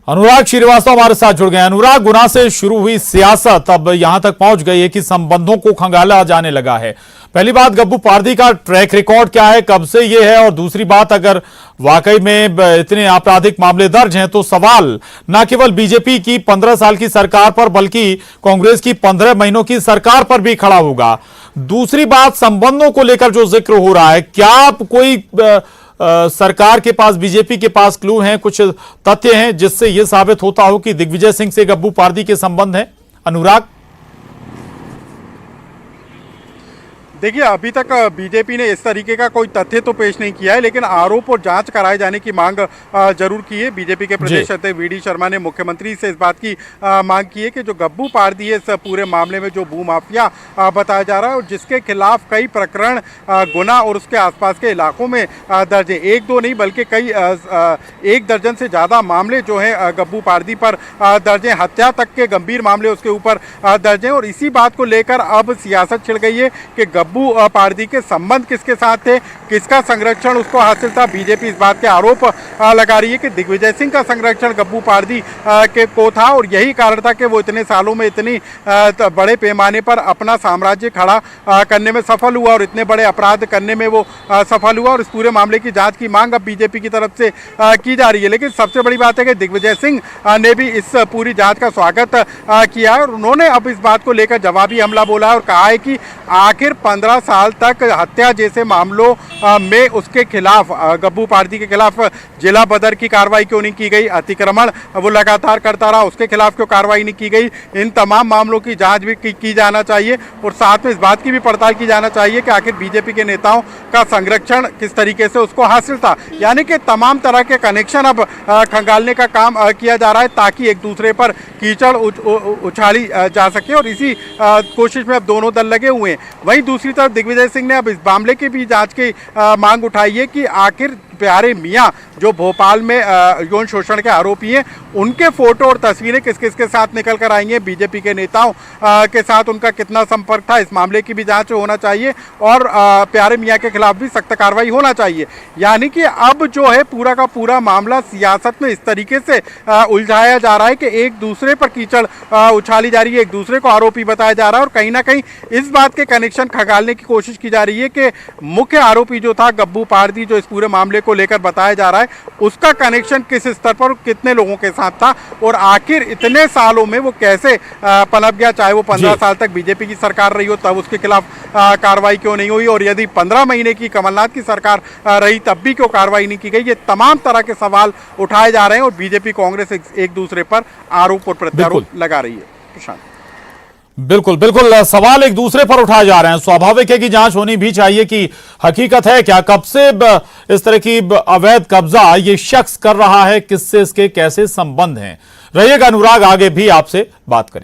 अनुराग श्रीवास्तव हमारे साथ जुड़ गए। अनुराग, गुना से शुरू हुई सियासत अब यहां तक पहुंच गई है कि संबंधों को खंगाला जाने लगा है। पहली बात, गब्बू पारदी का ट्रैक रिकॉर्ड क्या है, कब से ये है, और दूसरी बात, अगर वाकई में इतने आपराधिक मामले दर्ज हैं तो सवाल न केवल बीजेपी की 15 साल की सरकार पर बल्कि कांग्रेस की 15 महीनों की सरकार पर भी खड़ा होगा। दूसरी बात, संबंधों को लेकर जो जिक्र हो रहा है, क्या कोई सरकार के पास, बीजेपी के पास क्लू हैं, कुछ तथ्य हैं जिससे यह साबित होता हो कि दिग्विजय सिंह से गब्बू पारदी के संबंध हैं? अनुराग, देखिए, अभी तक बीजेपी ने इस तरीके का कोई तथ्य तो पेश नहीं किया है, लेकिन आरोप और जांच कराए जाने की मांग जरूर की है। बीजेपी के प्रदेश अध्यक्ष वी डी शर्मा ने मुख्यमंत्री से इस बात की मांग की है कि जो गब्बू पारदी है, इस पूरे मामले में जो भू माफिया बताया जा रहा है और जिसके खिलाफ कई प्रकरण गुना और उसके आसपास के इलाकों में दर्ज है, एक दो नहीं बल्कि कई 1 दर्जन से ज़्यादा मामले जो हैं गब्बू पारदी पर दर्ज हैं, हत्या तक के गंभीर मामले उसके ऊपर दर्ज हैं। और इसी बात को लेकर अब सियासत छिड़ गई है कि गब्बू पारदी के संबंध किसके साथ थे, किसका संरक्षण उसको हासिल था। बीजेपी इस बात के आरोप लगा रही है कि दिग्विजय सिंह का संरक्षण गब्बू पारदी के को था और यही कारण था कि वो इतने सालों में इतनी बड़े पैमाने पर अपना साम्राज्य खड़ा करने में सफल हुआ और इतने बड़े अपराध करने में वो सफल हुआ। और इस पूरे मामले की जांच की मांग अब बीजेपी की तरफ से की जा रही है। लेकिन सबसे बड़ी बात है कि दिग्विजय सिंह ने भी इस पूरी जांच का स्वागत किया है और उन्होंने अब इस बात को लेकर जवाबी हमला बोला है और कहा है कि आखिर 15 साल तक हत्या जैसे मामलों में उसके खिलाफ, गब्बू पारदी के खिलाफ जिला बदर की कार्रवाई क्यों नहीं की गई, अतिक्रमण वो लगातार करता रहा, उसके खिलाफ क्यों कार्रवाई नहीं की गई। इन तमाम मामलों की जांच भी की जाना चाहिए और साथ में इस बात की भी पड़ताल की जाना चाहिए कि आखिर बीजेपी के नेताओं का संरक्षण किस तरीके से उसको हासिल था। यानी कि तमाम तरह के कनेक्शन अब खंगालने का काम किया जा रहा है ताकि एक दूसरे पर कीचड़ उछाली जा सके और इसी कोशिश में अब दोनों दल लगे हुए हैं। वहीं दूसरी तरफ दिग्विजय सिंह ने अब इस मामले की भी जांच की मांग उठाई है कि आखिर प्यारे मियां जो भोपाल में यौन शोषण के आरोपी हैं, उनके फोटो और तस्वीरें किस किस के साथ निकल कर आई हैं, बीजेपी के नेताओं के साथ उनका कितना संपर्क था, इस मामले की भी जांच होना चाहिए और प्यारे मियां के खिलाफ भी सख्त कार्रवाई होना चाहिए। यानी कि अब जो है पूरा का पूरा मामला सियासत में इस तरीके से उलझाया जा रहा है कि एक दूसरे पर कीचड़ उछाली जा रही है, एक दूसरे को आरोपी बताया जा रहा है और कहीं ना कहीं इस बात के कनेक्शन खंगालने की कोशिश की जा रही है कि मुख्य आरोपी जो था गब्बू पारदी, जो इस पूरे मामले को लेकर बताया जा रहा है, उसका कनेक्शन किस स्तर पर कितने लोगों के साथ था और आखिर इतने सालों में वो कैसे पनप गया। चाहे वो 15 साल तक बीजेपी की सरकार रही हो तब उसके खिलाफ कार्रवाई क्यों नहीं हुई और यदि 15 महीने की कमलनाथ की सरकार रही तब भी क्यों कार्रवाई नहीं की गई। ये तमाम तरह के सवाल उठाए जा रहे हैं और बीजेपी कांग्रेस एक दूसरे पर आरोप और प्रत्यारोप लगा रही है। प्रशांत, बिल्कुल बिल्कुल, सवाल एक दूसरे पर उठाए जा रहे हैं। स्वाभाविक है कि जांच होनी भी चाहिए कि हकीकत है क्या, कब से इस तरह की अवैध कब्जा ये शख्स कर रहा है, किससे इसके कैसे संबंध हैं। रहिएगा अनुराग, आगे भी आपसे बात करें।